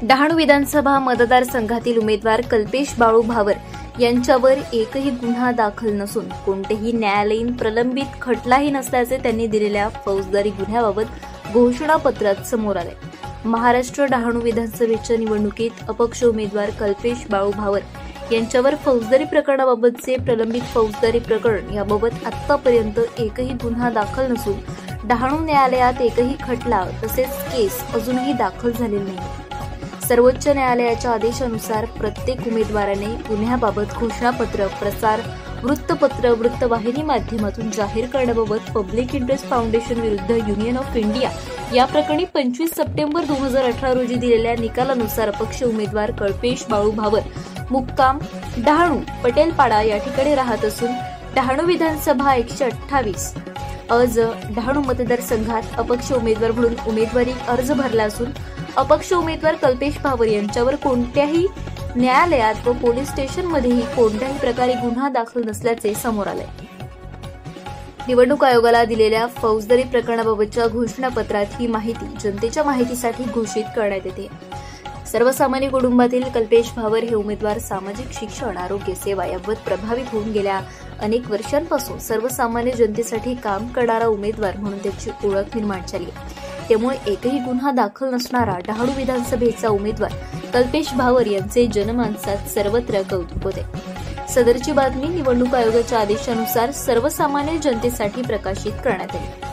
डहाणू विधानसभा मतदारसंघातील उमेदवार कल्पेश बाळू भावर यांच्यावर एकही गुन्हा दाखल नसून कोणतेही न्यायालयीन प्रलंबित खटलाही नसल्याचे त्यांनी दिलेल्या फौजदारी गुन्ह्याबाबत घोषणापत्रात समोर आले। महाराष्ट्र डहाणू विधानसभेच्या निवडणुकीत अपक्ष उमेदवार कल्पेश बाळू भावर यांच्यावर फौजदारी प्रकरणाबाबतचे प्रलंबित फौजदारी प्रकरण याबाबत आतापर्यंत एकही गुन्हा दाखल नसून डहाणू न्यायालयात एकही खटला तसेच केस अजूनही दाखल झालेली नाही। सर्वोच्च न्यायालयाच्या आदेशानुसार प्रत्येक उमेदवाराने गुन्ह्याबाबत घोषणापत्र, प्रसार, वृत्तपत्र, वृत्तवाहिनी माध्यमातून जाहीर करण्याबाबत पब्लिक इंटरेस्ट फाउंडेशन विरुद्ध युनियन ऑफ इंडिया या प्रकरणी 25 सप्टेंबर 2018 रोजी दिलेल्या निकालानुसार अपक्ष उमेदवार कल्पेश बाळू भावर मुक्काम डहाणू पटेलपाडा या ठिकाणी राहत असून डहाणू विधानसभा 128 आज डहाणू मतदारसंघात अपक्ष उमेदवार म्हणून उमेदवारी अर्ज भरला असून अपक्ष उमेदवार कल्पेश भावर यांच्यावर कोणत्याही न्यायालयात व पोलीस स्टेशनमध्येही कोणत्याही प्रकारे गुन्हा दाखल नसल्याचे समोर आले। निवडणूक आयोगाला दिलेल्या फौजदारी प्रकरणाबाबतच्या घोषणापत्रात ही माहिती जनतेच्या माहितीसाठी घोषित करण्यात येते। सर्वसामान्य कुटुंबातील कल्पेश भावर हे उमेदवार सामाजिक शिक्षण, आरोग्य सेवा याबाबत प्रभावित होऊन गेल्या अनेक वर्षांपासून सर्वसामान्य जनतेसाठी काम करणारा उमेदवार म्हणून त्याची ओळख निर्माण झाली। त्यामुळे एकही गुन्हा दाखल नसणारा डहाणू विधानसभेचा उमेदवार कल्पेश भावर यांचे जनमानसात सर्वत्र कौतुक होते। सदरची बातमी निवडणूक आयोगाच्या आदेशानुसार सर्वसामान्य जनतेसाठी प्रकाशित करण्यात आली।